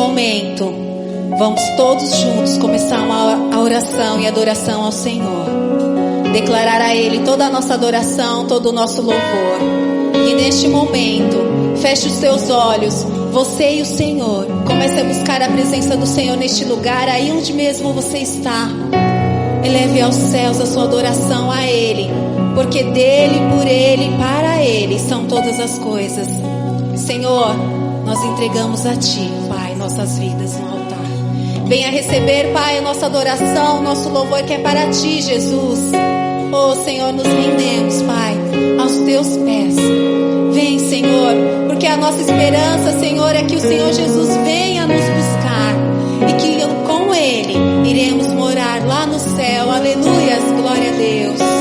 momento, vamos todos juntos começar a oração e adoração ao Senhor. Declarar a Ele toda a nossa adoração, todo o nosso louvor. E neste momento, feche os seus olhos, você e o Senhor. Comece a buscar a presença do Senhor neste lugar, aí onde mesmo você está. Eleve aos céus a sua adoração a Ele, porque dEle, por Ele e para Ele são todas as coisas. Senhor, nós entregamos a Ti, Pai, nossas vidas no altar. Venha receber, Pai, a nossa adoração, nosso louvor que é para Ti, Jesus. Oh, Senhor, nos rendemos, Pai, aos Teus pés. Vem, Senhor, porque a nossa esperança, Senhor, é que o Senhor Jesus venha nos buscar e que com Ele iremos morar lá no céu. Aleluias, glória a Deus.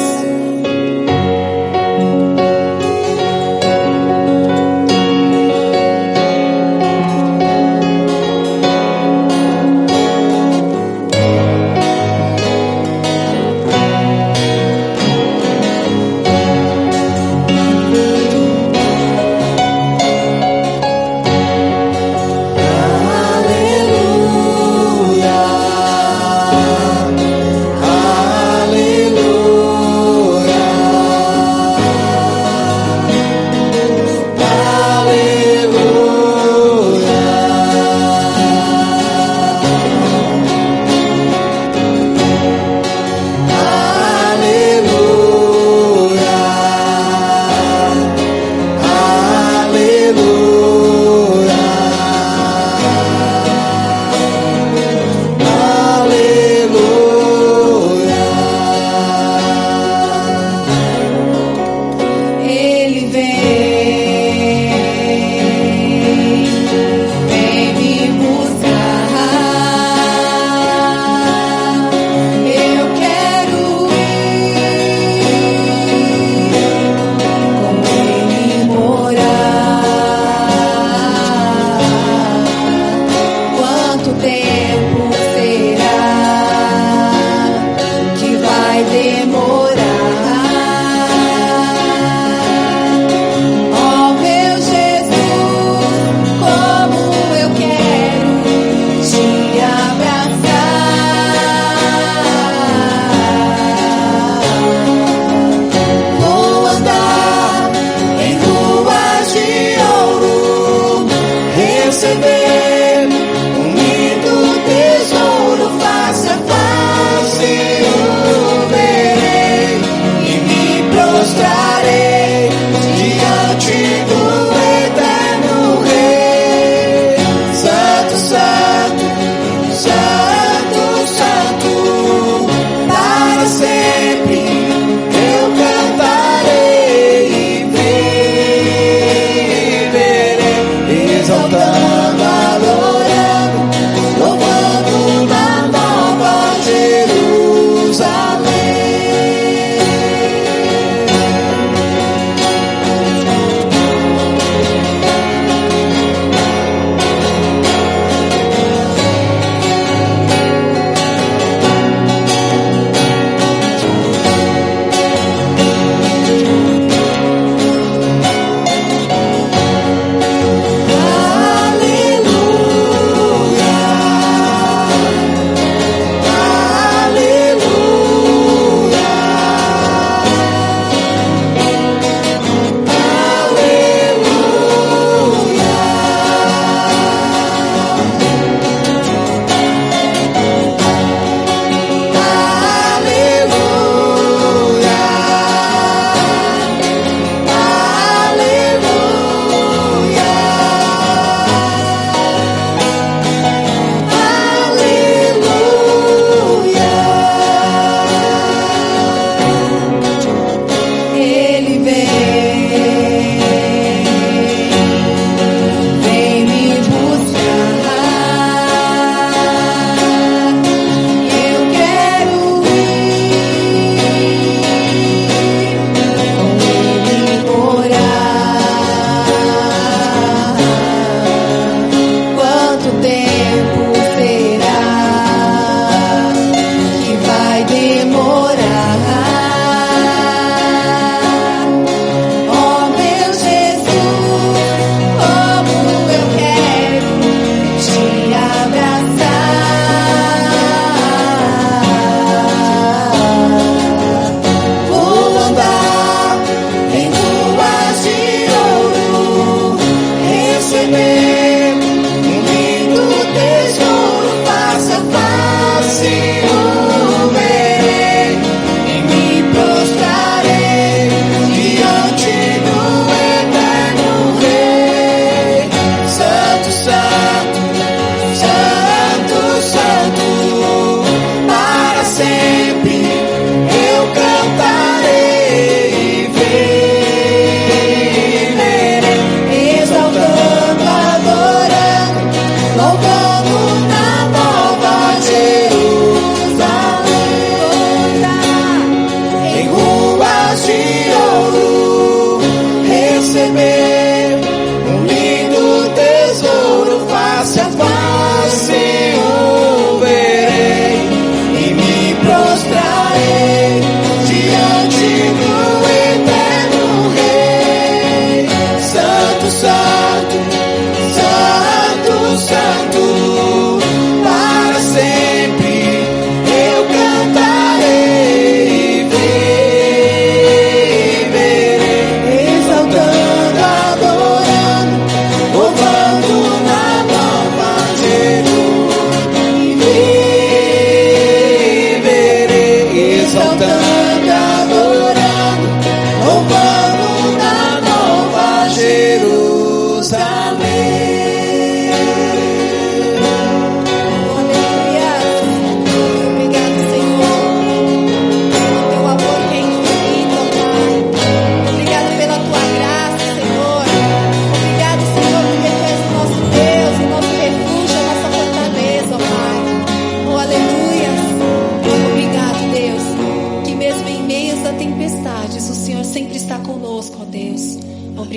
Receber um lindo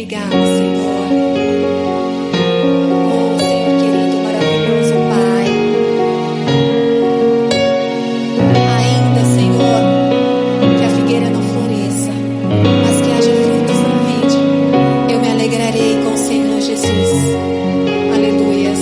obrigado, Senhor. Oh, Senhor querido, maravilhoso Pai. Ainda, Senhor, que a figueira não floresça, mas que haja frutos na vide. Eu me alegrarei com o Senhor Jesus. Aleluias.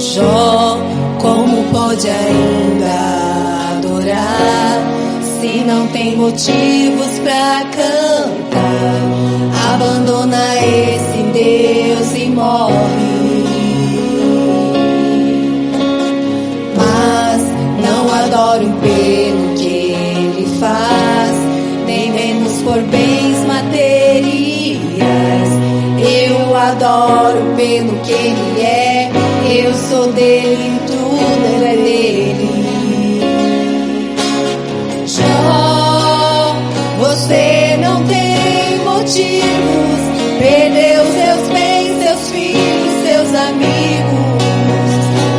Jó, como pode ainda adorar se não tem motivos pra cantar? Abandona esse Deus e morre. Mas não adoro pelo que ele faz, nem menos por bens materiais. Eu adoro pelo que ele é. Eu sou dele, tudo é dele. Jó, você não tem motivos. Perdeu seus bens, seus filhos, seus amigos.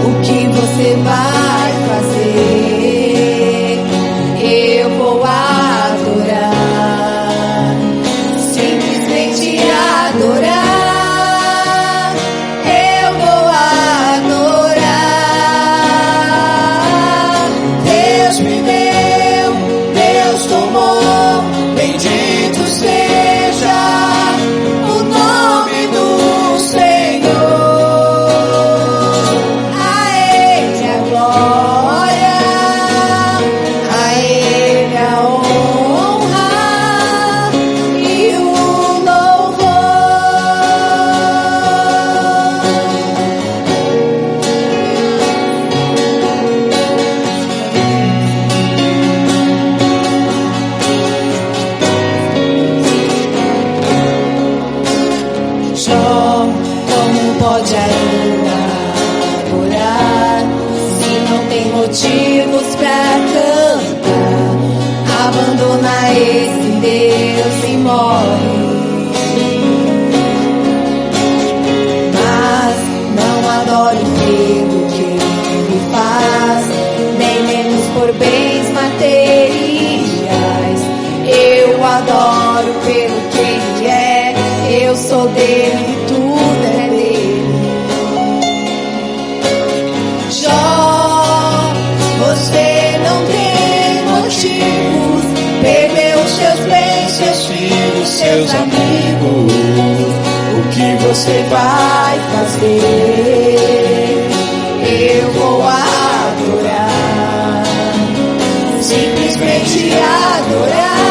O que você vai fazer? Eu vou adorar, simplesmente adorar. Pode ainda adorar se não tem motivos pra cantar? Abandona esse Deus e morre. Mas não adoro pelo que ele faz, nem menos por bens materiais. Eu adoro pelo que ele é. Eu sou dele, tudo é dele. Você não tem motivos. Perdeu seus bens, seus filhos, seus amigos. O que você vai fazer? Eu vou adorar, simplesmente adorar.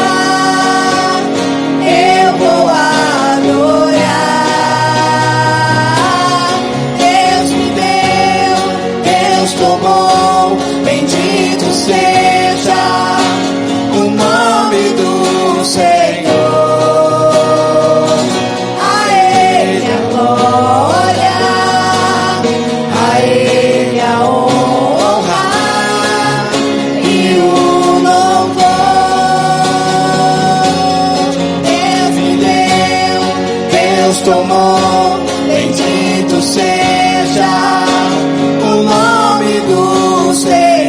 Eu vou adorar. Deus me deu, Deus tomou. Bendito seja o nome do Senhor. A Ele a glória, a Ele a honra e o louvor. Deus me deu, Deus tomou. Bendito seja o nome do Senhor.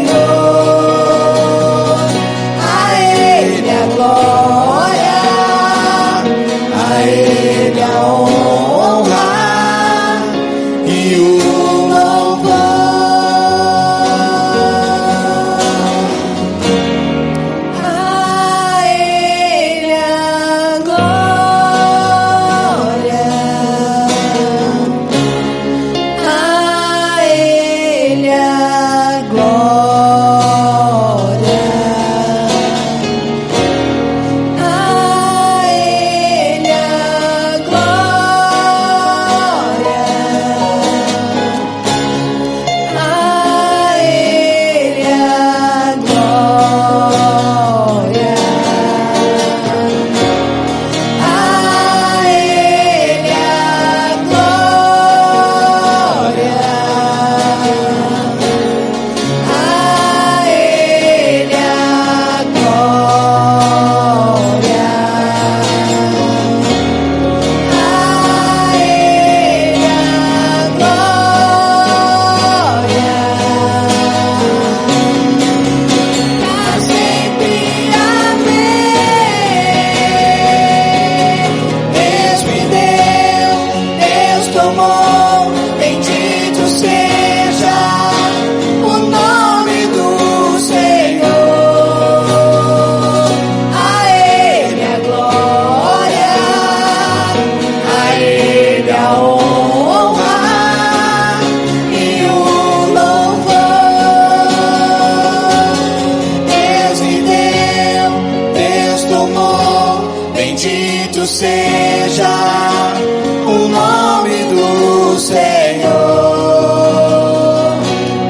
Senhor.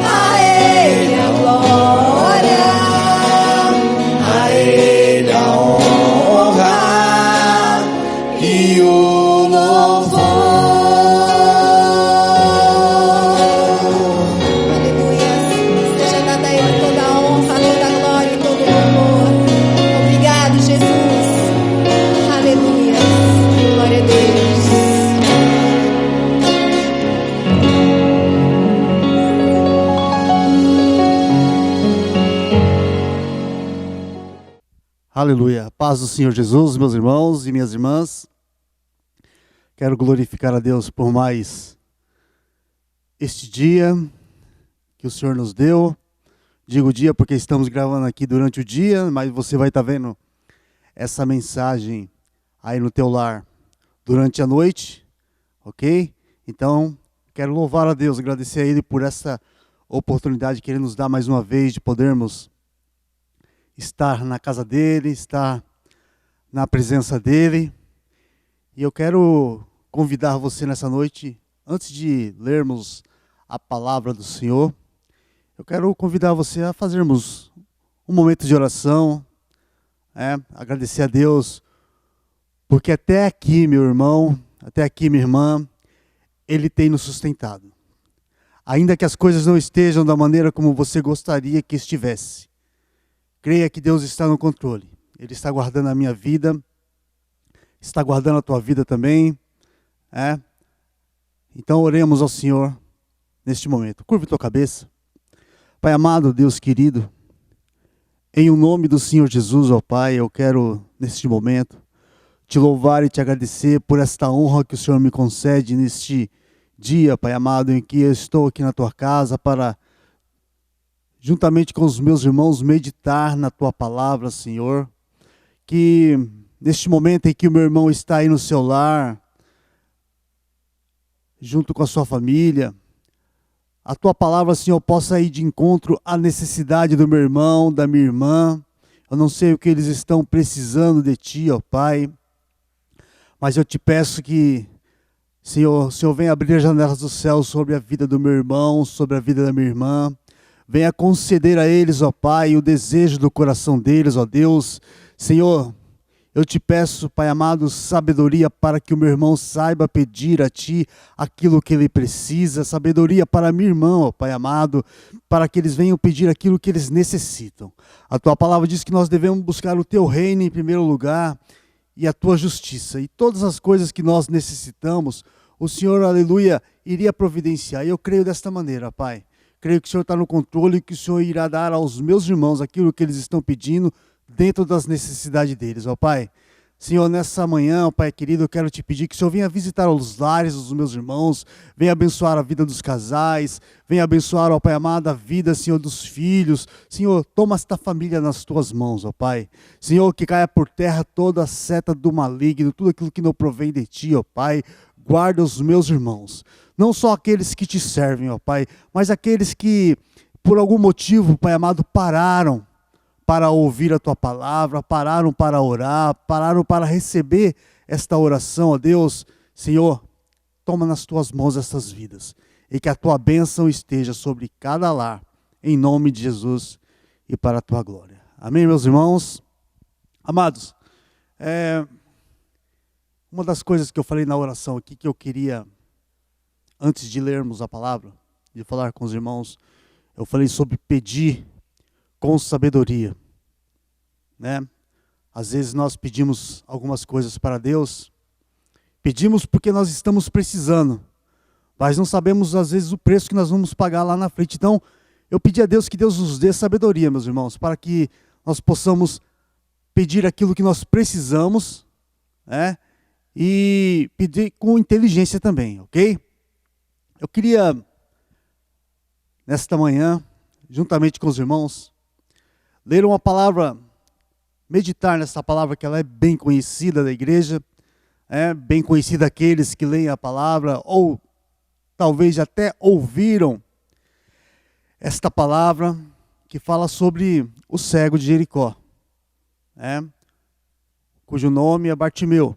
A Ele a glória, a Ele a honra e o louvor. Aleluia. Seja dada a Ele toda a honra, toda a glória e todo o louvor. Obrigado, Jesus. Aleluia. Glória a Deus. Aleluia. Paz do Senhor Jesus, meus irmãos e minhas irmãs. Quero glorificar a Deus por mais este dia que o Senhor nos deu. Digo dia porque estamos gravando aqui durante o dia, mas você vai estar vendo essa mensagem aí no teu lar durante a noite, ok? Então, quero louvar a Deus, agradecer a Ele por essa oportunidade que Ele nos dá mais uma vez de podermos estar na casa dEle, estar na presença dEle. E eu quero convidar você nessa noite, antes de lermos a palavra do Senhor, eu quero convidar você a fazermos um momento de oração, agradecer a Deus, porque até aqui, meu irmão, até aqui, minha irmã, Ele tem nos sustentado. Ainda que as coisas não estejam da maneira como você gostaria que estivesse, creia que Deus está no controle. Ele está guardando a minha vida, está guardando a tua vida também. Então oremos ao Senhor neste momento. Curve tua cabeça. Pai amado, Deus querido, em o nome do Senhor Jesus, ó Pai, eu quero neste momento te louvar e te agradecer por esta honra que o Senhor me concede neste dia, Pai amado, em que eu estou aqui na tua casa para, juntamente com os meus irmãos, meditar na tua palavra, Senhor. Que neste momento em que o meu irmão está aí no seu lar, junto com a sua família, a tua palavra, Senhor, possa ir de encontro à necessidade do meu irmão, da minha irmã. Eu não sei o que eles estão precisando de ti, ó Pai, mas eu te peço que, Senhor, o Senhor venha abrir as janelas do céu sobre a vida do meu irmão, sobre a vida da minha irmã. Venha conceder a eles, ó Pai, o desejo do coração deles, ó Deus. Senhor, eu te peço, Pai amado, sabedoria para que o meu irmão saiba pedir a Ti aquilo que ele precisa. Sabedoria para minha irmã, ó Pai amado, para que eles venham pedir aquilo que eles necessitam. A Tua palavra diz que nós devemos buscar o Teu reino em primeiro lugar e a Tua justiça. E todas as coisas que nós necessitamos, o Senhor, aleluia, iria providenciar. E eu creio desta maneira, Pai. Creio que o Senhor está no controle e que o Senhor irá dar aos meus irmãos aquilo que eles estão pedindo dentro das necessidades deles, ó Pai. Senhor, nessa manhã, ó Pai querido, eu quero te pedir que o Senhor venha visitar os lares dos meus irmãos, venha abençoar a vida dos casais, venha abençoar, ó Pai amado, a vida, Senhor, dos filhos. Senhor, toma esta família nas tuas mãos, ó Pai. Senhor, que caia por terra toda a seta do maligno, tudo aquilo que não provém de ti, ó Pai. Guarda os meus irmãos, não só aqueles que te servem, ó Pai, mas aqueles que, por algum motivo, Pai amado, pararam para ouvir a Tua palavra, pararam para orar, pararam para receber esta oração, ó Deus. Senhor, toma nas Tuas mãos essas vidas, e que a Tua bênção esteja sobre cada lar, em nome de Jesus e para a Tua glória. Amém, meus irmãos? Amados, uma das coisas que eu falei na oração aqui, que eu queria, antes de lermos a palavra, de falar com os irmãos, eu falei sobre pedir com sabedoria, Às vezes nós pedimos algumas coisas para Deus, pedimos porque nós estamos precisando, mas não sabemos às vezes o preço que nós vamos pagar lá na frente. Então, eu pedi a Deus que Deus nos dê sabedoria, meus irmãos, para que nós possamos pedir aquilo que nós precisamos, e pedir com inteligência também, ok? Eu queria, nesta manhã, juntamente com os irmãos, ler uma palavra, meditar nessa palavra que ela é bem conhecida da igreja, bem conhecida daqueles que leem a palavra, ou talvez até ouviram esta palavra, que fala sobre o cego de Jericó, cujo nome é Bartimeu.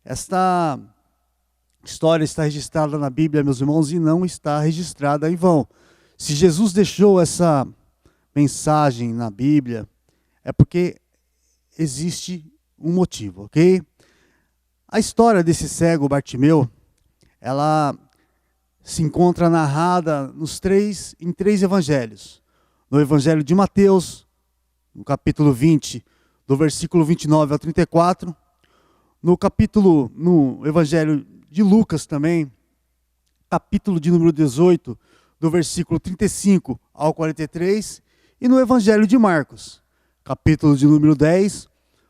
Esta história está registrada na Bíblia, meus irmãos, e não está registrada em vão. Se Jesus deixou essa mensagem na Bíblia, é porque existe um motivo, ok? A história desse cego Bartimeu, ela se encontra narrada em três evangelhos. No evangelho de Mateus, no capítulo 20, do versículo 29 ao 34. No evangelho de Lucas também, capítulo de número 18, do versículo 35 ao 43. E no evangelho de Marcos, capítulo de número 10,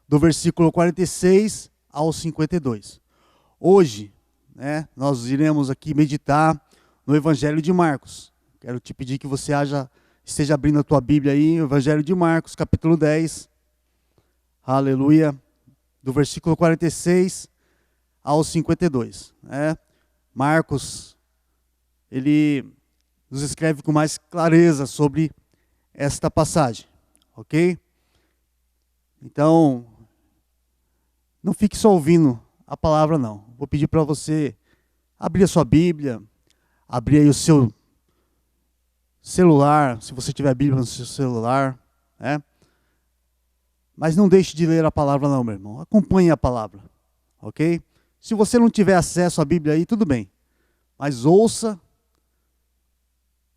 do versículo 46 ao 52. Hoje, nós iremos aqui meditar no Evangelho de Marcos. Quero te pedir que você esteja abrindo a tua Bíblia aí, o Evangelho de Marcos, capítulo 10. Aleluia. Do versículo 46 ao 52. Marcos, ele nos escreve com mais clareza sobre esta passagem. Ok? Então, não fique só ouvindo a palavra, não. Vou pedir para você abrir a sua Bíblia, abrir aí o seu celular, se você tiver a Bíblia no seu celular, Mas não deixe de ler a palavra não, meu irmão. Acompanhe a palavra, ok? Se você não tiver acesso à Bíblia aí, tudo bem. Mas ouça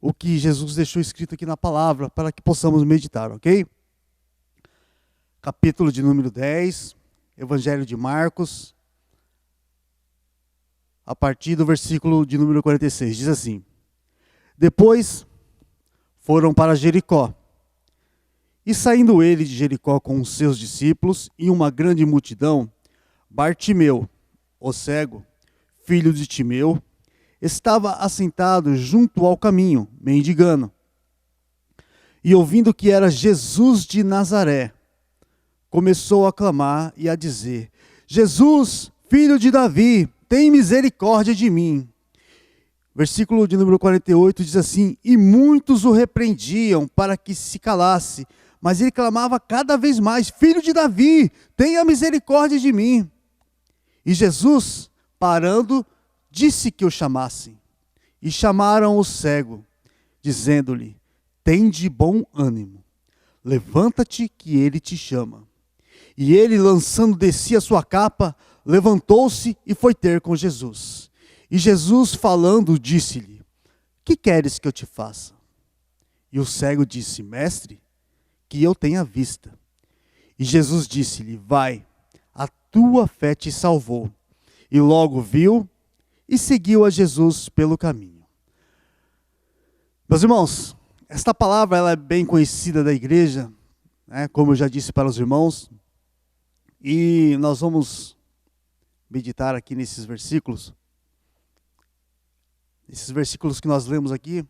o que Jesus deixou escrito aqui na palavra, para que possamos meditar, ok? Capítulo de número 10, Evangelho de Marcos, a partir do versículo de número 46, diz assim: Depois foram para Jericó, e saindo ele de Jericó com os seus discípulos e uma grande multidão, Bartimeu, o cego, filho de Timeu, estava assentado junto ao caminho, mendigando. E ouvindo que era Jesus de Nazaré, começou a clamar e a dizer: Jesus, filho de Davi, tem misericórdia de mim. Versículo de número 48 diz assim: E muitos o repreendiam para que se calasse, mas ele clamava cada vez mais: Filho de Davi, tenha misericórdia de mim. E Jesus, parando, disse que o chamassem. E chamaram o cego, dizendo-lhe: Tende bom ânimo, levanta-te que ele te chama. E ele, lançando de si a sua capa, levantou-se e foi ter com Jesus. E Jesus, falando, disse-lhe: Que queres que eu te faça? E o cego disse: Mestre, que eu tenha vista. E Jesus disse-lhe: Vai, a tua fé te salvou. E logo viu e seguiu a Jesus pelo caminho. Meus irmãos, esta palavra ela é bem conhecida da igreja, como eu já disse para os irmãos. E nós vamos meditar aqui nesses versículos. Esses versículos que nós lemos aqui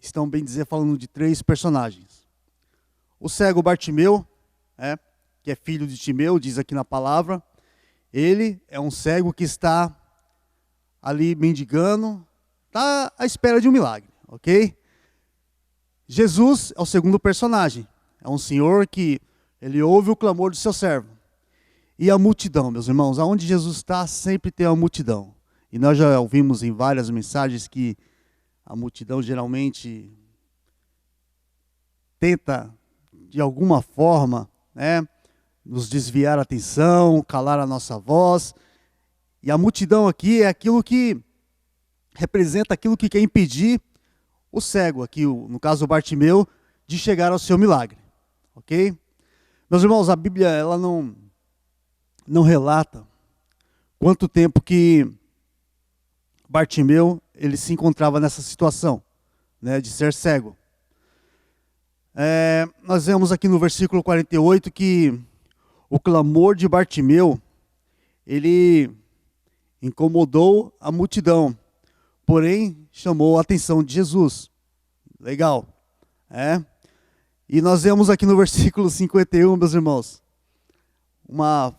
estão, bem dizer, falando de três personagens. O cego Bartimeu, que é filho de Timeu, diz aqui na palavra. Ele é um cego que está ali mendigando, está à espera de um milagre, ok? Jesus é o segundo personagem. É um senhor que ele ouve o clamor do seu servo. E a multidão, meus irmãos, aonde Jesus está, sempre tem uma multidão. E nós já ouvimos em várias mensagens que a multidão geralmente tenta, de alguma forma, nos desviar a atenção, calar a nossa voz. E a multidão aqui é aquilo que representa aquilo que quer impedir o cego, aqui no caso o Bartimeu, de chegar ao seu milagre. Ok? Meus irmãos, a Bíblia ela não relata quanto tempo que Bartimeu ele se encontrava nessa situação, de ser cego. Nós vemos aqui no versículo 48 que o clamor de Bartimeu, ele incomodou a multidão, porém chamou a atenção de Jesus. Legal. E nós vemos aqui no versículo 51, meus irmãos, uma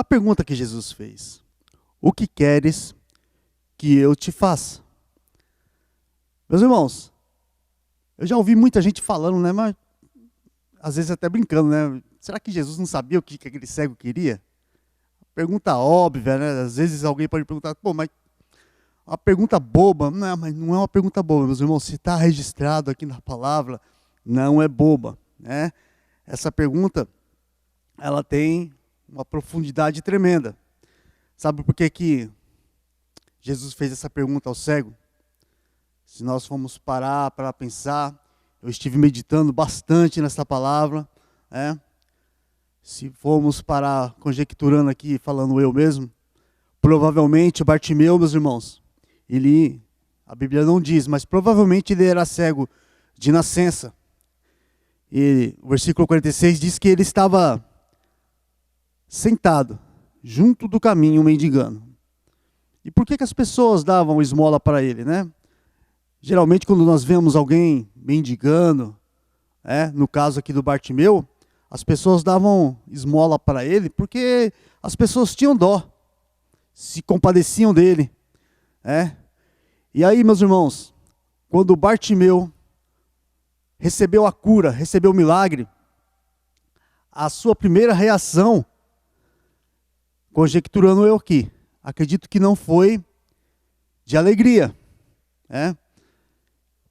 pergunta que Jesus fez: O que queres que eu te faça? Meus irmãos, eu já ouvi muita gente falando, mas às vezes até brincando, Será que Jesus não sabia o que aquele cego queria? pergunta óbvia, né? Às vezes alguém pode perguntar, pô, mas uma pergunta boba. Não, mas não é uma pergunta boba, meus irmãos. Se está registrado aqui na palavra, não é boba, né? Essa pergunta, ela tem uma profundidade tremenda. Sabe por que que Jesus fez essa pergunta ao cego? Se nós formos parar para pensar, eu estive meditando bastante nessa palavra, né? Se formos parar conjecturando aqui, falando eu mesmo, provavelmente Bartimeu, meus irmãos, a Bíblia não diz, mas provavelmente ele era cego de nascença. E o versículo 46 diz que ele estava sentado, junto do caminho, mendigando. E por que as pessoas davam esmola para ele, né? Geralmente quando nós vemos alguém mendigando, no caso aqui do Bartimeu, as pessoas davam esmola para ele porque as pessoas tinham dó, se compadeciam dele. E aí, meus irmãos, quando Bartimeu recebeu a cura, recebeu o milagre, a sua primeira reação, conjecturando eu aqui, acredito que não foi de alegria.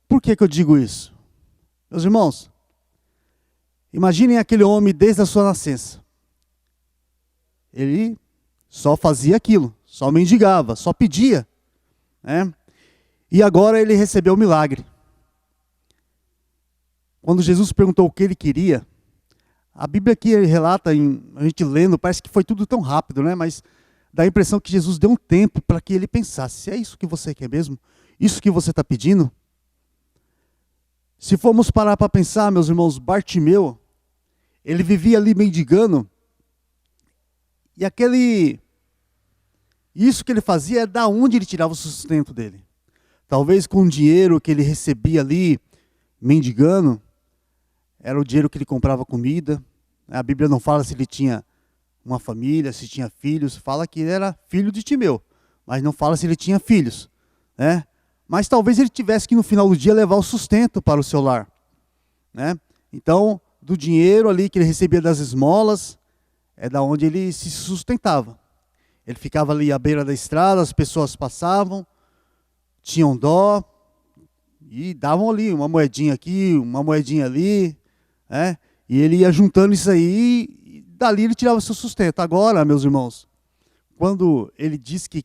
Por que eu digo isso? Meus irmãos, imaginem aquele homem desde a sua nascença. Ele só fazia aquilo, só mendigava, só pedia. E agora ele recebeu o milagre. Quando Jesus perguntou o que ele queria, a Bíblia aqui relata, a gente lendo, parece que foi tudo tão rápido, né? Mas dá a impressão que Jesus deu um tempo para que ele pensasse, é isso que você quer mesmo? Isso que você está pedindo? Se formos parar para pensar, meus irmãos, Bartimeu, ele vivia ali mendigando, e isso que ele fazia é da onde ele tirava o sustento dele. Talvez com o dinheiro que ele recebia ali, mendigando, era o dinheiro que ele comprava comida. A Bíblia não fala se ele tinha uma família, se tinha filhos, fala que ele era filho de Timeu, mas não fala se ele tinha filhos, Mas talvez ele tivesse que no final do dia levar o sustento para o seu lar, Então, do dinheiro ali que ele recebia das esmolas, é da onde ele se sustentava. Ele ficava ali à beira da estrada, as pessoas passavam, tinham dó, e davam ali uma moedinha aqui, uma moedinha ali, E ele ia juntando isso aí, e dali ele tirava seu sustento. Agora, meus irmãos, quando ele diz que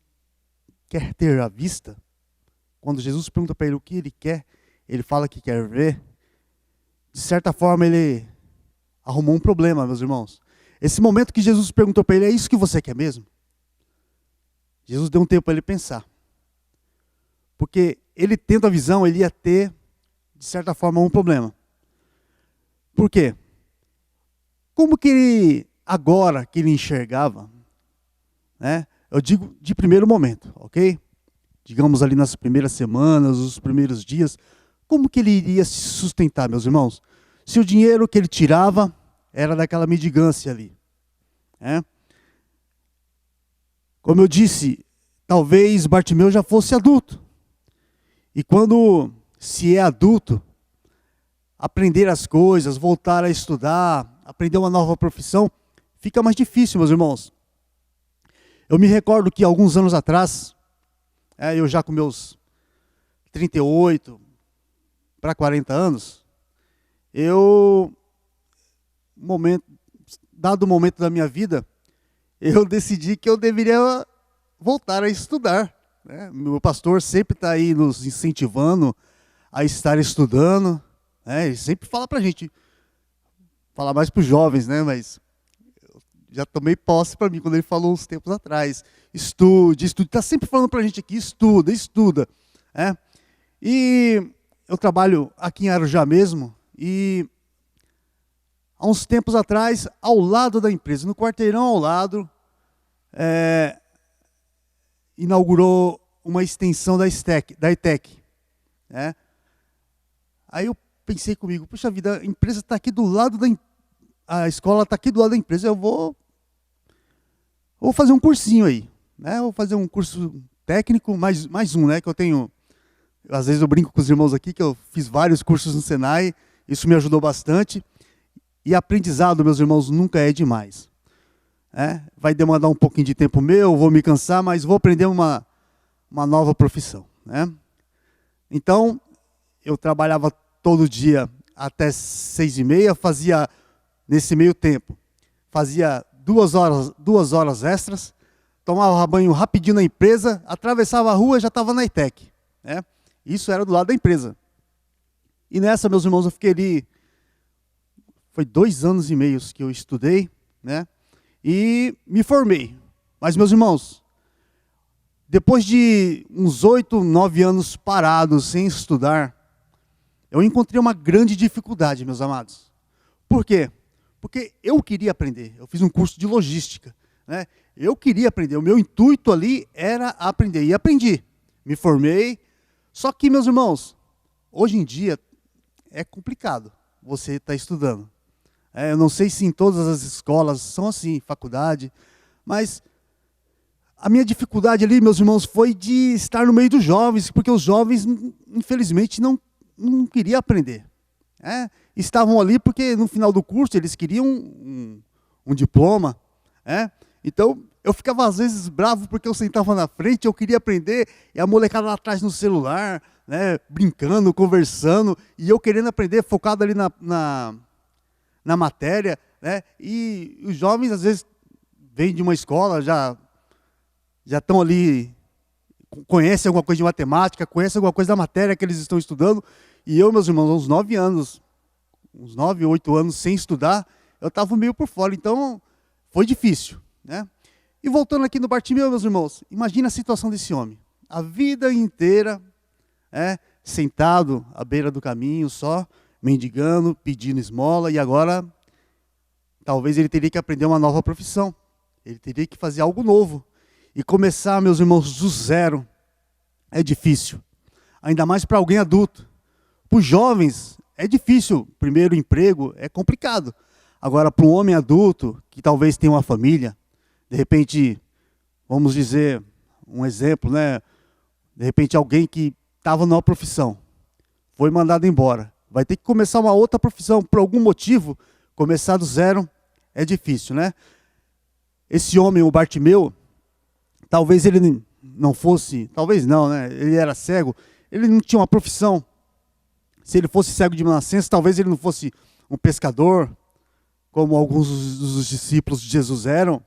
quer ter a vista, quando Jesus pergunta para ele o que ele quer, ele fala que quer ver, de certa forma ele arrumou um problema, meus irmãos. Esse momento que Jesus perguntou para ele, é isso que você quer mesmo? Jesus deu um tempo para ele pensar. Porque ele tendo a visão, ele ia ter, de certa forma, um problema. Por quê? Como que ele, agora que ele enxergava, eu digo de primeiro momento, ok? Digamos ali nas primeiras semanas, os primeiros dias, como que ele iria se sustentar, meus irmãos? Se o dinheiro que ele tirava era daquela mendigância ali. Como eu disse, talvez Bartimeu já fosse adulto. E quando se é adulto, aprender as coisas, voltar a estudar, aprender uma nova profissão, fica mais difícil, meus irmãos. Eu me recordo que alguns anos atrás, eu já com meus 38 para 40 anos, dado o momento da minha vida, eu decidi que eu deveria voltar a estudar. Meu pastor sempre está aí nos incentivando a estar estudando. Ele sempre fala para a gente, fala mais para os jovens, mas eu já tomei posse para mim quando ele falou uns tempos atrás. Estude, está sempre falando para a gente aqui, estuda. E eu trabalho aqui em Arujá mesmo, e há uns tempos atrás, ao lado da empresa, no quarteirão ao lado, inaugurou uma extensão da ETEC. Aí eu pensei comigo, puxa vida, a empresa está aqui do lado a escola está aqui do lado da empresa, eu vou fazer um cursinho aí, vou fazer um curso técnico, mais um, que eu tenho, às vezes eu brinco com os irmãos aqui, que eu fiz vários cursos no Senai, isso me ajudou bastante, e aprendizado, meus irmãos, nunca é demais. vai demandar um pouquinho de tempo meu, vou me cansar, mas vou aprender uma nova profissão. Né? Então, eu trabalhava todo dia até 6h30, fazia, nesse meio tempo, fazia 2 horas extras, tomava banho rapidinho na empresa, atravessava a rua e já estava na ETEC. Né? Isso era do lado da empresa. E nessa, meus irmãos, eu fiquei ali, foi 2 anos e meio que eu estudei, né? E me formei. Mas, meus irmãos, depois de uns 8, 9 anos parados, sem estudar, eu encontrei uma grande dificuldade, meus amados. Por quê? Porque eu queria aprender. Eu fiz um curso de logística. Né? Eu queria aprender. O meu intuito ali era aprender. E aprendi. Me formei. Só que, meus irmãos, hoje em dia é complicado você estar estudando. Eu não sei se em todas as escolas são assim, faculdade, mas a minha dificuldade ali, meus irmãos, foi de estar no meio dos jovens, porque os jovens, infelizmente, não queriam aprender. Estavam ali porque no final do curso eles queriam um diploma. Então, eu ficava às vezes bravo porque eu sentava na frente, eu queria aprender, e a molecada lá atrás no celular, né, brincando, conversando, e eu querendo aprender, focado ali na matéria, né? E os jovens às vezes vêm de uma escola, já estão ali, conhecem alguma coisa de matemática, conhecem alguma coisa da matéria que eles estão estudando, e eu, meus irmãos, uns 9 anos, uns 9, 8 anos sem estudar, eu estava meio por fora, então foi difícil. Né? E voltando aqui no Bartimeu, meus irmãos, imagina a situação desse homem, a vida inteira, sentado à beira do caminho só, mendigando, pedindo esmola, e agora talvez ele teria que aprender uma nova profissão. Ele teria que fazer algo novo. E começar, meus irmãos, do zero é difícil. Ainda mais para alguém adulto. Para os jovens é difícil. Primeiro emprego é complicado. Agora, para um homem adulto, que talvez tenha uma família, de repente, vamos dizer, um exemplo, né? De repente alguém que estava numa profissão, foi mandado embora. Vai ter que começar uma outra profissão, por algum motivo, começar do zero é difícil, né? Esse homem, o Bartimeu, talvez ele não fosse, talvez não, né? Ele era cego, ele não tinha uma profissão. Se ele fosse cego de nascença, talvez ele não fosse um pescador, como alguns dos discípulos de Jesus eram.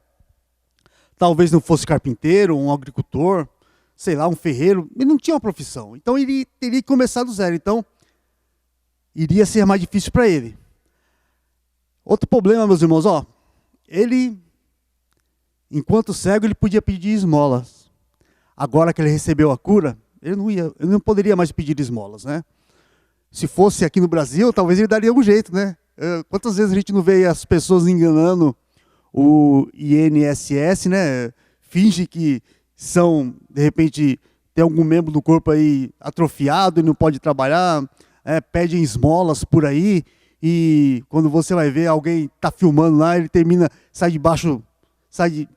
Talvez não fosse carpinteiro, um agricultor, sei lá, um ferreiro. Ele não tinha uma profissão, então ele teria que começar do zero. Então, iria ser mais difícil para ele. Outro problema, meus irmãos, ele, enquanto cego, ele podia pedir esmolas. Agora que ele recebeu a cura, ele não poderia mais pedir esmolas, né? Se fosse aqui no Brasil, talvez ele daria um jeito, né? Quantas vezes a gente não vê as pessoas enganando o INSS, né? Finge que são, de repente, tem algum membro do corpo aí atrofiado e não pode trabalhar, pedem esmolas por aí, e quando você vai ver, alguém está filmando lá, ele termina, sai de baixo,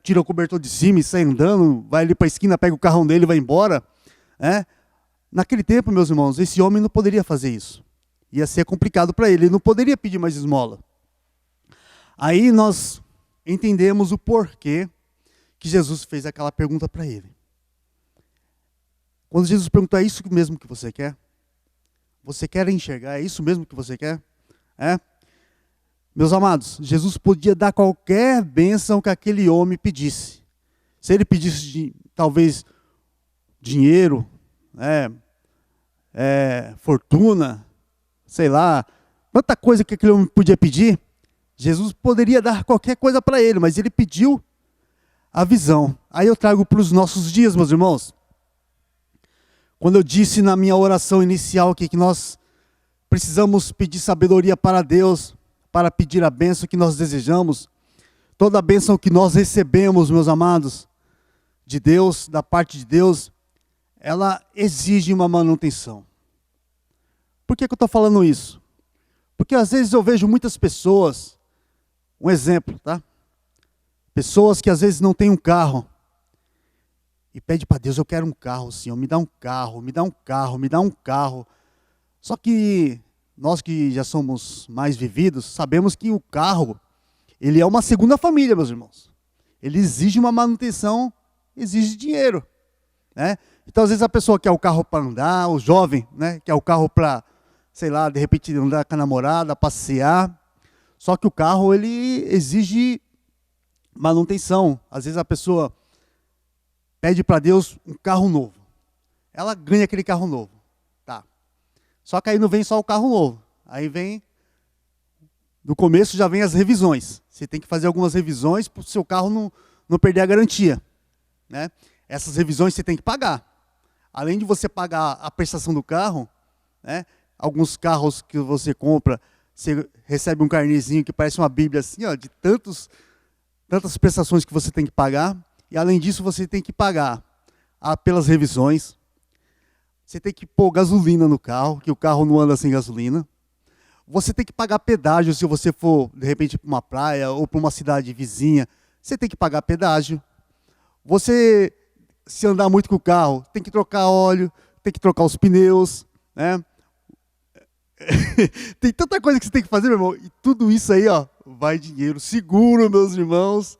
tira o cobertor de cima e sai andando, vai ali para a esquina, pega o carrão dele e vai embora. Naquele tempo, meus irmãos, esse homem não poderia fazer isso. Ia ser complicado para ele não poderia pedir mais esmola. Aí nós entendemos o porquê que Jesus fez aquela pergunta para ele. Quando Jesus perguntou, é isso mesmo que você quer? Você quer enxergar? É isso mesmo que você quer? Meus amados, Jesus podia dar qualquer bênção que aquele homem pedisse. Se ele pedisse, talvez, dinheiro, fortuna, sei lá, quanta coisa que aquele homem podia pedir, Jesus poderia dar qualquer coisa para ele, mas ele pediu a visão. Aí eu trago para os nossos dias, meus irmãos. Quando eu disse na minha oração inicial aqui que nós precisamos pedir sabedoria para Deus, para pedir a bênção que nós desejamos, toda a bênção que nós recebemos, meus amados, de Deus, da parte de Deus, ela exige uma manutenção. Por que eu estou falando isso? Porque às vezes eu vejo muitas pessoas, um exemplo, tá? Pessoas que às vezes não têm um carro e pedem para Deus, eu quero um carro, Senhor, me dá um carro, me dá um carro, me dá um carro. Só que nós que já somos mais vividos, sabemos que o carro, ele é uma segunda família, meus irmãos. ele exige uma manutenção, exige dinheiro, né? Então, às vezes, a pessoa quer o carro para andar, o jovem, né, quer o carro para, sei lá, de repente andar com a namorada, passear. Só que o carro, ele exige manutenção. Às vezes, a pessoa pede para Deus um carro novo. Ela ganha aquele carro novo. Tá. Só que aí não vem só o carro novo. Aí vem, no começo já vem as revisões. Você tem que fazer algumas revisões para o seu carro não perder a garantia, né? Essas revisões você tem que pagar. Além de você pagar a prestação do carro, né? Alguns carros que você compra, você recebe um carnezinho que parece uma bíblia assim, ó, de tantas prestações que você tem que pagar. E além disso, você tem que pagar pelas revisões. Você tem que pôr gasolina no carro, que o carro não anda sem gasolina. Você tem que pagar pedágio se você for, de repente, para uma praia ou para uma cidade vizinha. Você tem que pagar pedágio. Você, se andar muito com o carro, tem que trocar óleo, tem que trocar os pneus, né? Tem tanta coisa que você tem que fazer, meu irmão. E tudo isso aí, ó, vai dinheiro. Seguro, meus irmãos.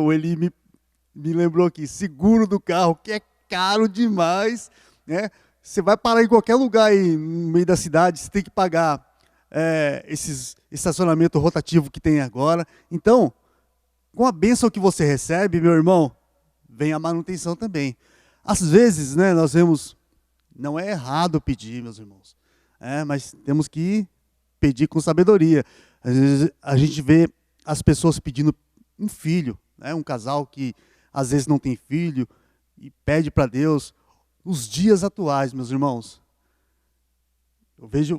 O Eli me lembrou aqui. Seguro do carro, que é caro demais, né? Você vai parar em qualquer lugar aí no meio da cidade, você tem que pagar esses estacionamento rotativo que tem agora. Então, com a bênção que você recebe, meu irmão, vem a manutenção também. Às vezes, né, nós vemos, não é errado pedir, meus irmãos, mas temos que pedir com sabedoria. Às vezes a gente vê as pessoas pedindo um filho, né, um casal que às vezes não tem filho e pede para Deus. Os dias atuais, meus irmãos,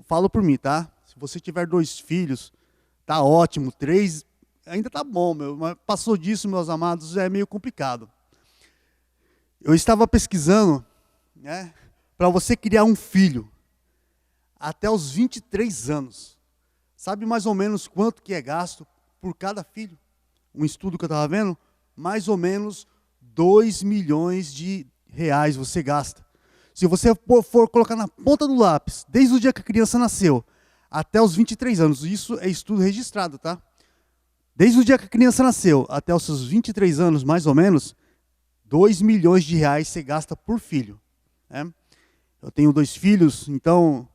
falo por mim, tá? Se você tiver 2 filhos, tá ótimo, 3 ainda tá bom, mas passou disso, meus amados, é meio complicado. Eu estava pesquisando, né, para você criar um filho até os 23 anos. Sabe mais ou menos quanto que é gasto por cada filho? Um estudo que eu estava vendo, mais ou menos 2 milhões de reais você gasta. Se você for colocar na ponta do lápis, desde o dia que a criança nasceu, até os 23 anos, isso é estudo registrado, tá? Desde o dia que a criança nasceu, até os seus 23 anos, mais ou menos, 2 milhões de reais você gasta por filho, né? Eu tenho 2 filhos, então,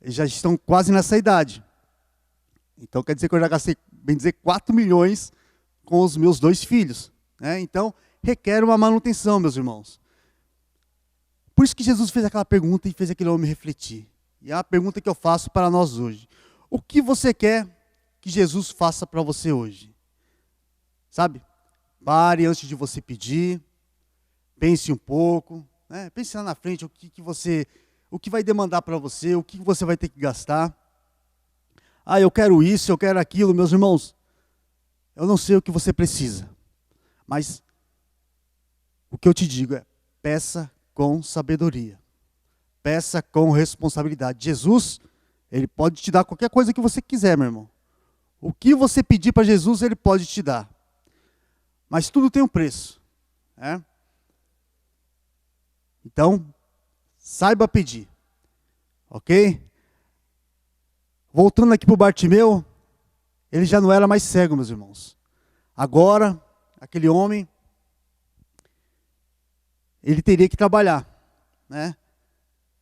eles já estão quase nessa idade. Então, quer dizer que eu já gastei, bem dizer, 4 milhões com os meus 2 filhos, né? Então, requer uma manutenção, meus irmãos. Por isso que Jesus fez aquela pergunta e fez aquele homem refletir. E é a pergunta que eu faço para nós hoje. O que você quer que Jesus faça para você hoje? Sabe? Pare antes de você pedir. Pense um pouco, né? Pense lá na frente o que vai demandar para você, o que você vai ter que gastar. Eu quero isso, eu quero aquilo, meus irmãos. Eu não sei o que você precisa. Mas o que eu te digo é, peça com sabedoria. Peça com responsabilidade. Jesus, ele pode te dar qualquer coisa que você quiser, meu irmão. O que você pedir para Jesus, ele pode te dar. Mas tudo tem um preço, né? Então, saiba pedir. Ok? Voltando aqui para o Bartimeu, ele já não era mais cego, meus irmãos. Agora, aquele homem, ele teria que trabalhar, né?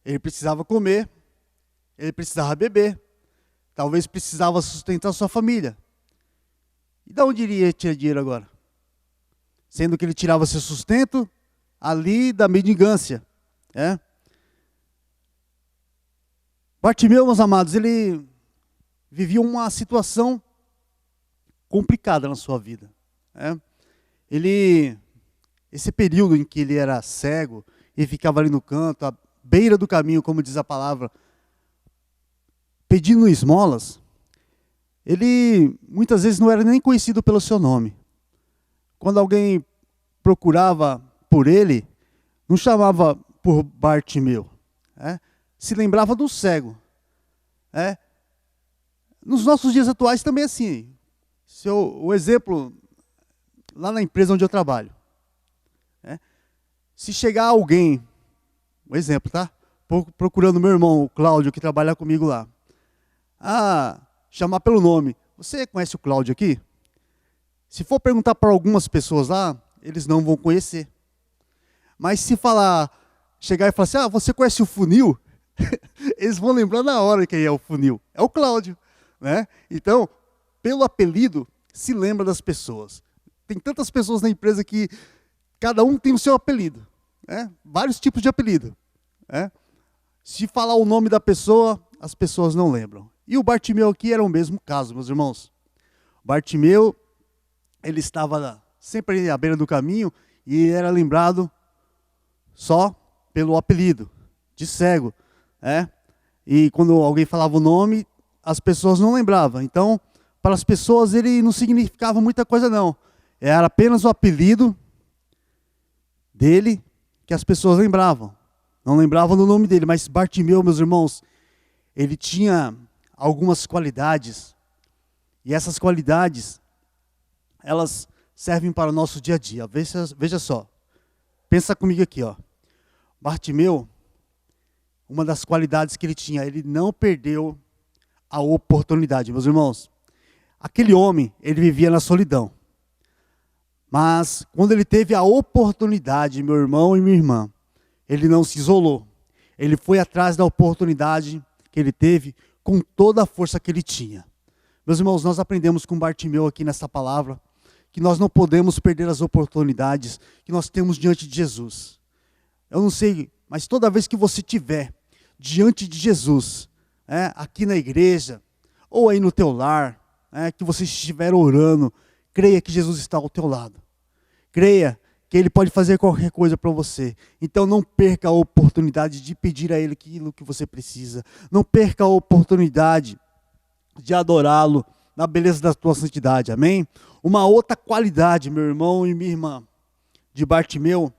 Ele precisava comer, ele precisava beber, talvez precisava sustentar sua família. E de onde iria tirar dinheiro agora? Sendo que ele tirava seu sustento ali da mendigância, né? Bartimeu, meus amados, ele vivia uma situação complicada na sua vida, né? Esse período em que ele era cego, e ficava ali no canto, à beira do caminho, como diz a palavra, pedindo esmolas, ele muitas vezes não era nem conhecido pelo seu nome. Quando alguém procurava por ele, não chamava por Bartimeu, né? Se lembrava do cego, né? Nos nossos dias atuais também é assim. O exemplo, lá na empresa onde eu trabalho, né? Se chegar alguém, um exemplo, tá? Procurando meu irmão, o Cláudio, que trabalha comigo lá. Chamar pelo nome. Você conhece o Cláudio aqui? Se for perguntar para algumas pessoas lá, eles não vão conhecer. Mas se chegar e falar assim, você conhece o Funil? Eles vão lembrar na hora quem é o Funil. É o Cláudio, né? Então, pelo apelido, se lembra das pessoas. Tem tantas pessoas na empresa que cada um tem o seu apelido, né? Vários tipos de apelido, né? Se falar o nome da pessoa, as pessoas não lembram. E o Bartimeu aqui era o mesmo caso, meus irmãos. Bartimeu, ele estava sempre à beira do caminho e era lembrado só pelo apelido de cego, né? E quando alguém falava o nome, as pessoas não lembravam. Então, para as pessoas ele não significava muita coisa não. Era apenas o apelido dele que as pessoas lembravam. Não lembravam do nome dele, mas Bartimeu, meus irmãos, ele tinha algumas qualidades. E essas qualidades, elas servem para o nosso dia a dia. Veja só. Pensa comigo aqui, ó. Bartimeu, uma das qualidades que ele tinha, ele não perdeu a oportunidade, meus irmãos. Aquele homem, ele vivia na solidão. Mas quando ele teve a oportunidade, meu irmão e minha irmã, ele não se isolou. Ele foi atrás da oportunidade que ele teve com toda a força que ele tinha. Meus irmãos, nós aprendemos com Bartimeu aqui nessa palavra que nós não podemos perder as oportunidades que nós temos diante de Jesus. Eu não sei, mas toda vez que você estiver diante de Jesus, aqui na igreja, ou aí no teu lar, que você estiver orando, creia que Jesus está ao teu lado. Creia que Ele pode fazer qualquer coisa para você. Então não perca a oportunidade de pedir a Ele aquilo que você precisa. Não perca a oportunidade de adorá-lo na beleza da tua santidade. Amém? Uma outra qualidade, meu irmão e minha irmã, de Bartimeu,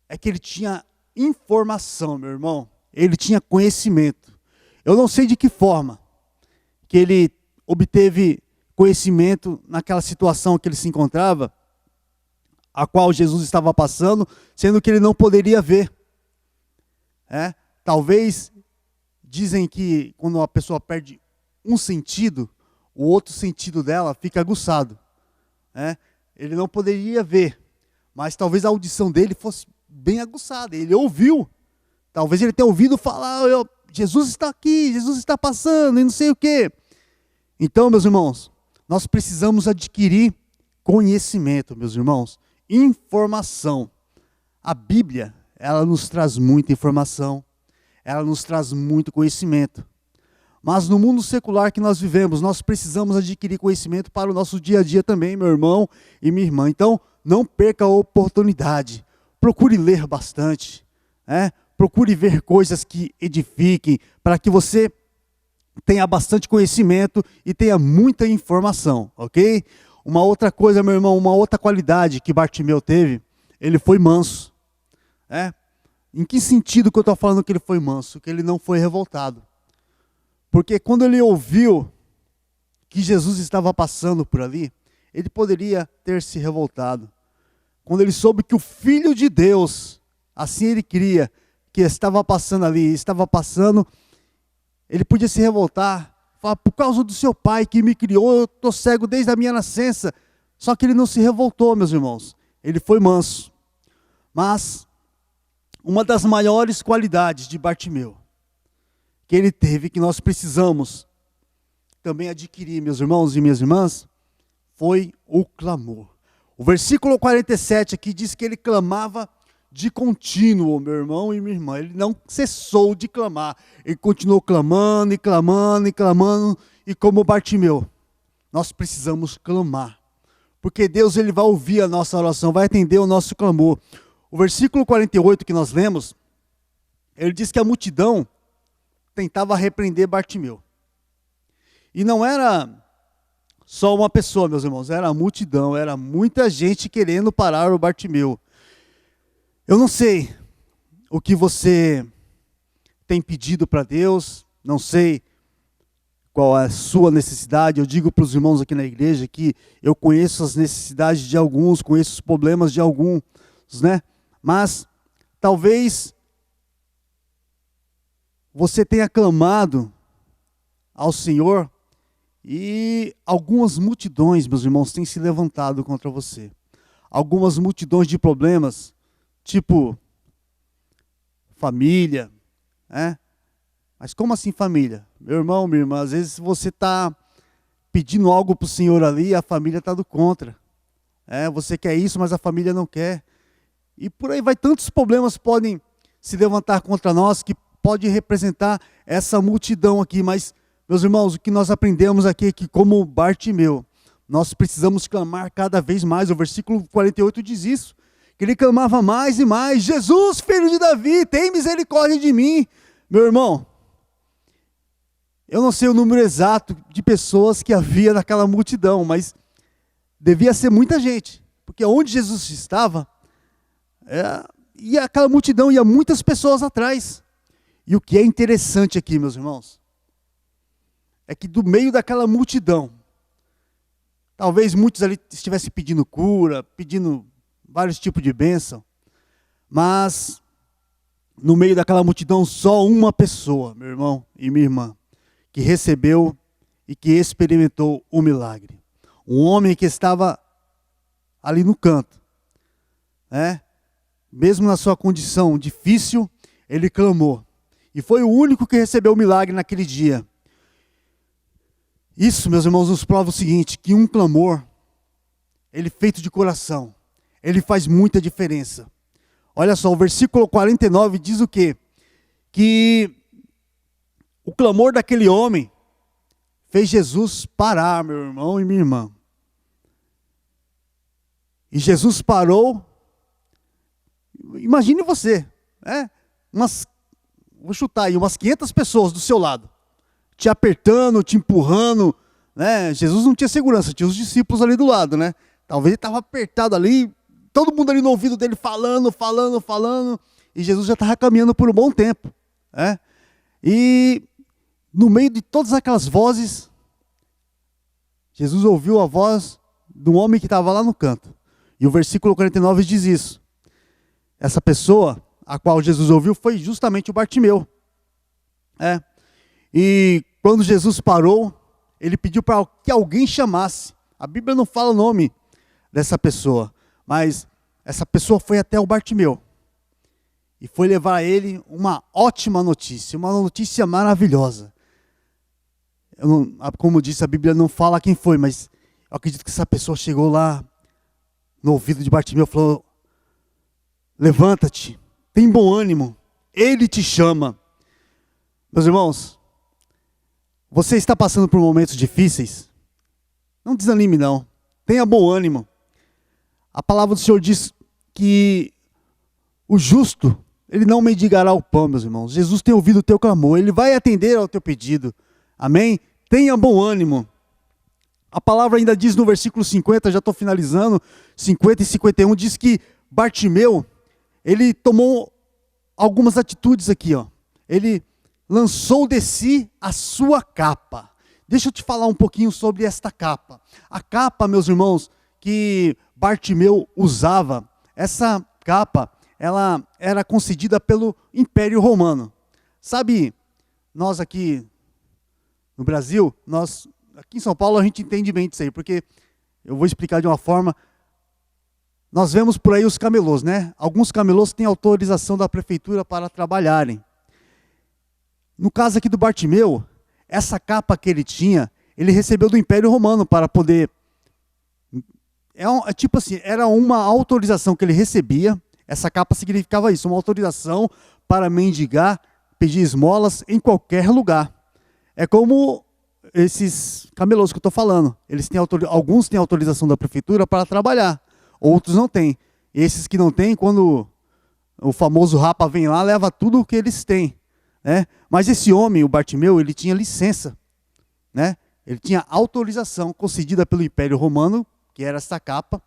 é que ele tinha informação, meu irmão. Ele tinha conhecimento. Eu não sei de que forma que ele obteve conhecimento naquela situação que ele se encontrava, a qual Jesus estava passando, sendo que ele não poderia ver. Talvez, dizem que quando a pessoa perde um sentido, o outro sentido dela fica aguçado. Ele não poderia ver, mas talvez a audição dele fosse bem aguçada. Ele ouviu, talvez ele tenha ouvido falar, Jesus está aqui, Jesus está passando e não sei o quê. Então, meus irmãos, nós precisamos adquirir conhecimento, meus irmãos, informação. A Bíblia, ela nos traz muita informação, ela nos traz muito conhecimento. Mas no mundo secular que nós vivemos, nós precisamos adquirir conhecimento para o nosso dia a dia também, meu irmão e minha irmã. Então, não perca a oportunidade. Procure ler bastante, procure ver coisas que edifiquem, para que você tenha bastante conhecimento e tenha muita informação, ok? Uma outra coisa, meu irmão, uma outra qualidade que Bartimeu teve, ele foi manso. Em que sentido que eu estou falando que ele foi manso? Que ele não foi revoltado. Porque quando ele ouviu que Jesus estava passando por ali, ele poderia ter se revoltado. Quando ele soube que o Filho de Deus, assim ele queria, que estava passando ali, ele podia se revoltar, falar, por causa do seu pai que me criou, eu estou cego desde a minha nascença. Só que ele não se revoltou, meus irmãos. Ele foi manso. Mas uma das maiores qualidades de Bartimeu, que ele teve, que nós precisamos também adquirir, meus irmãos e minhas irmãs, foi o clamor. O versículo 47 aqui diz que ele clamava de contínuo, meu irmão e minha irmã. Ele não cessou de clamar. Ele continuou clamando e clamando e clamando. E como Bartimeu, nós precisamos clamar. Porque Deus, ele vai ouvir a nossa oração, vai atender o nosso clamor. O versículo 48 que nós lemos, ele diz que a multidão tentava repreender Bartimeu. E não era só uma pessoa, meus irmãos, era a multidão, era muita gente querendo parar o Bartimeu. Eu não sei o que você tem pedido para Deus, não sei qual é a sua necessidade. Eu digo para os irmãos aqui na igreja que eu conheço as necessidades de alguns, conheço os problemas de alguns, Mas talvez você tenha clamado ao Senhor E algumas multidões, meus irmãos, têm se levantado contra você. Algumas multidões de problemas, tipo família, né? Mas como assim família? Meu irmão, minha irmã, às vezes você está pedindo algo para o Senhor ali e a família está do contra. Você quer isso, mas a família não quer. E por aí vai, tantos problemas podem se levantar contra nós, que pode representar essa multidão aqui. Mas, meus irmãos, o que nós aprendemos aqui é que, como Bartimeu, nós precisamos clamar cada vez mais. O versículo 48 diz isso, que ele clamava mais e mais: Jesus, filho de Davi, tem misericórdia de mim. Meu irmão, eu não sei o número exato de pessoas que havia naquela multidão, mas devia ser muita gente, porque onde Jesus estava, e aquela multidão ia muitas pessoas atrás. E o que é interessante aqui, meus irmãos, é que do meio daquela multidão, talvez muitos ali estivessem pedindo cura, pedindo vários tipos de bênção, mas no meio daquela multidão só uma pessoa, meu irmão e minha irmã, que recebeu e que experimentou o milagre. Um homem que estava ali no canto, mesmo na sua condição difícil, ele clamou. E foi o único que recebeu o milagre naquele dia. Isso, meus irmãos, nos prova o seguinte, que um clamor, ele feito de coração, ele faz muita diferença. Olha só, o versículo 49 diz o quê? Que o clamor daquele homem fez Jesus parar, meu irmão e minha irmã. E Jesus parou. Imagine você, vou chutar aí, umas 500 pessoas do seu lado, te apertando, te empurrando, Jesus não tinha segurança, tinha os discípulos ali do lado, Talvez ele estava apertado ali, todo mundo ali no ouvido dele falando, e Jesus já estava caminhando por um bom tempo, E no meio de todas aquelas vozes, Jesus ouviu a voz do homem que estava lá no canto. E o versículo 49 diz isso. Essa pessoa a qual Jesus ouviu foi justamente o Bartimeu. E quando Jesus parou, ele pediu para que alguém chamasse. A Bíblia não fala o nome dessa pessoa, mas essa pessoa foi até o Bartimeu e foi levar a ele uma ótima notícia, uma notícia maravilhosa. Como disse, a Bíblia não fala quem foi, mas eu acredito que essa pessoa chegou lá no ouvido de Bartimeu e falou: levanta-te, tem bom ânimo, ele te chama. Meus irmãos, você está passando por momentos difíceis? Não desanime não, tenha bom ânimo. A palavra do Senhor diz que o justo, ele não mendigará o pão, meus irmãos. Jesus tem ouvido o teu clamor, ele vai atender ao teu pedido. Amém? Tenha bom ânimo. A palavra ainda diz no versículo 50, já estou finalizando, 50 e 51, diz que Bartimeu, ele tomou algumas atitudes aqui, Ele lançou de si a sua capa. Deixa eu te falar um pouquinho sobre esta capa. A capa, meus irmãos, que Bartimeu usava, essa capa, ela era concedida pelo Império Romano. Sabe, nós aqui no Brasil, aqui em São Paulo a gente entende bem disso aí, porque eu vou explicar de uma forma. Nós vemos por aí os camelôs, Alguns camelôs têm autorização da prefeitura para trabalharem. No caso aqui do Bartimeu, essa capa que ele tinha, ele recebeu do Império Romano para poder... tipo assim, era uma autorização que ele recebia. Essa capa significava isso, uma autorização para mendigar, pedir esmolas em qualquer lugar. É como esses camelôs que eu estou falando. Alguns têm autorização da prefeitura para trabalhar, outros não têm. Esses que não têm, quando o famoso rapa vem lá, leva tudo o que eles têm. Mas esse homem, o Bartimeu, ele tinha licença. Ele tinha autorização concedida pelo Império Romano, que era essa capa,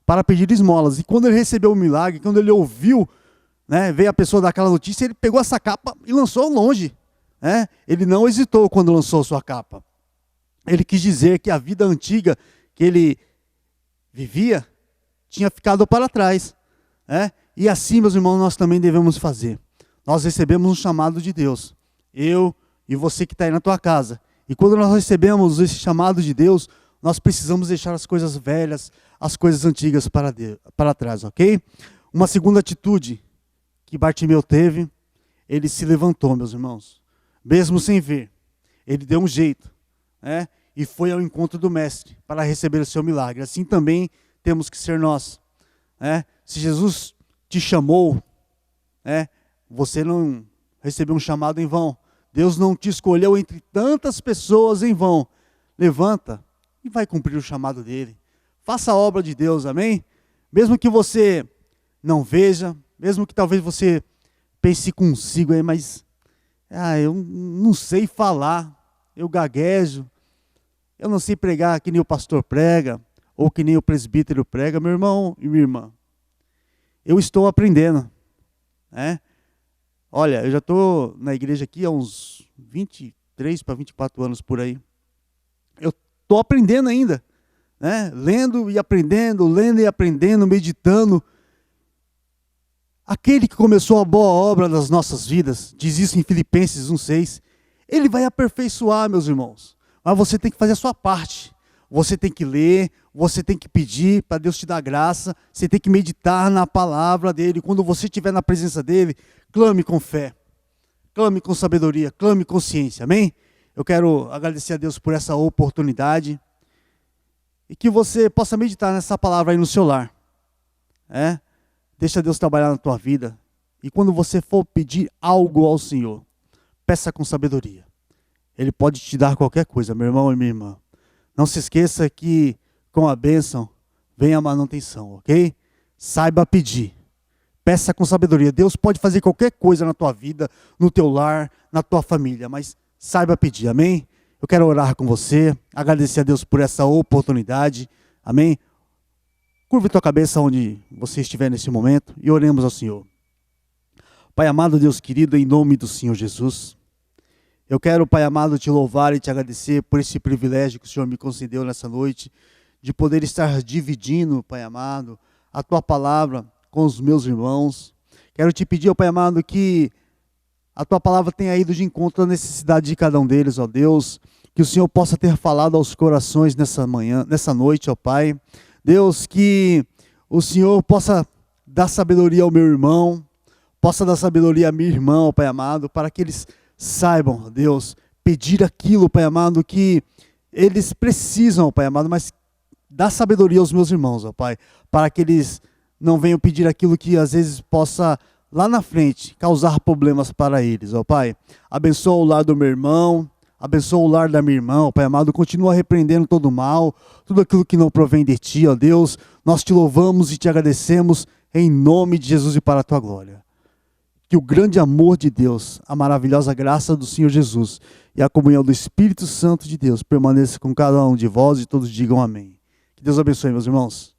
para pedir esmolas. E quando ele recebeu o milagre, quando ele ouviu, veio a pessoa dar aquela notícia, ele pegou essa capa e lançou longe. Ele não hesitou quando lançou sua capa. Ele quis dizer que a vida antiga que ele vivia tinha ficado para trás. E assim, meus irmãos, nós também devemos fazer. Nós recebemos um chamado de Deus. Eu e você que está aí na tua casa. E quando nós recebemos esse chamado de Deus, nós precisamos deixar as coisas velhas, as coisas antigas para trás, ok? Uma segunda atitude que Bartimeu teve, ele se levantou, meus irmãos, mesmo sem ver. Ele deu um jeito, né? E foi ao encontro do mestre para receber o seu milagre. Assim também temos que ser nós, né? Se Jesus te chamou, né? Você não recebeu um chamado em vão. Deus não te escolheu entre tantas pessoas em vão. Levanta e vai cumprir o chamado dele. Faça a obra de Deus, amém? Mesmo que você não veja, mesmo que talvez você pense consigo aí, mas eu não sei falar, eu gaguejo, eu não sei pregar que nem o pastor prega, ou que nem o presbítero prega, meu irmão e minha irmã. Eu estou aprendendo, né? Olha, eu já estou na igreja aqui há uns 23 para 24 anos por aí. Eu estou aprendendo ainda, né? Lendo e aprendendo, meditando. Aquele que começou a boa obra das nossas vidas, diz isso em Filipenses 1,6, ele vai aperfeiçoar, meus irmãos. Mas você tem que fazer a sua parte. Você tem que ler, você tem que pedir para Deus te dar graça, você tem que meditar na palavra dele. Quando você estiver na presença dele, clame com fé, clame com sabedoria, clame com ciência, amém? Eu quero agradecer a Deus por essa oportunidade e que você possa meditar nessa palavra aí no seu lar. Deixa Deus trabalhar na tua vida. E quando você for pedir algo ao Senhor, peça com sabedoria. Ele pode te dar qualquer coisa, meu irmão e minha irmã. Não se esqueça que com a bênção vem a manutenção, ok? Saiba pedir. Peça com sabedoria. Deus pode fazer qualquer coisa na tua vida, no teu lar, na tua família, mas saiba pedir, amém? Eu quero orar com você, agradecer a Deus por essa oportunidade, amém? Curve tua cabeça onde você estiver nesse momento e oremos ao Senhor. Pai amado, Deus querido, em nome do Senhor Jesus, eu quero, Pai amado, te louvar e te agradecer por esse privilégio que o Senhor me concedeu nessa noite, de poder estar dividindo, Pai amado, a tua palavra com os meus irmãos. Quero te pedir, ó Pai amado, que a tua palavra tenha ido de encontro à necessidade de cada um deles, ó Deus, que o Senhor possa ter falado aos corações nessa noite, ó Pai. Deus, que o Senhor possa dar sabedoria ao meu irmão, possa dar sabedoria à minha irmã, ó Pai amado, para que eles saibam, ó Deus, pedir aquilo, Pai amado, que eles precisam, ó Pai amado, mas dá sabedoria aos meus irmãos, ó Pai, para que eles não venham pedir aquilo que às vezes possa, lá na frente, causar problemas para eles, ó Pai. Abençoa o lar do meu irmão, abençoa o lar da minha irmã, ó Pai amado, continua repreendendo todo o mal, tudo aquilo que não provém de Ti, ó Deus. Nós Te louvamos e Te agradecemos em nome de Jesus e para a Tua glória. Que o grande amor de Deus, a maravilhosa graça do Senhor Jesus e a comunhão do Espírito Santo de Deus permaneça com cada um de vós e todos digam amém. Que Deus abençoe, meus irmãos.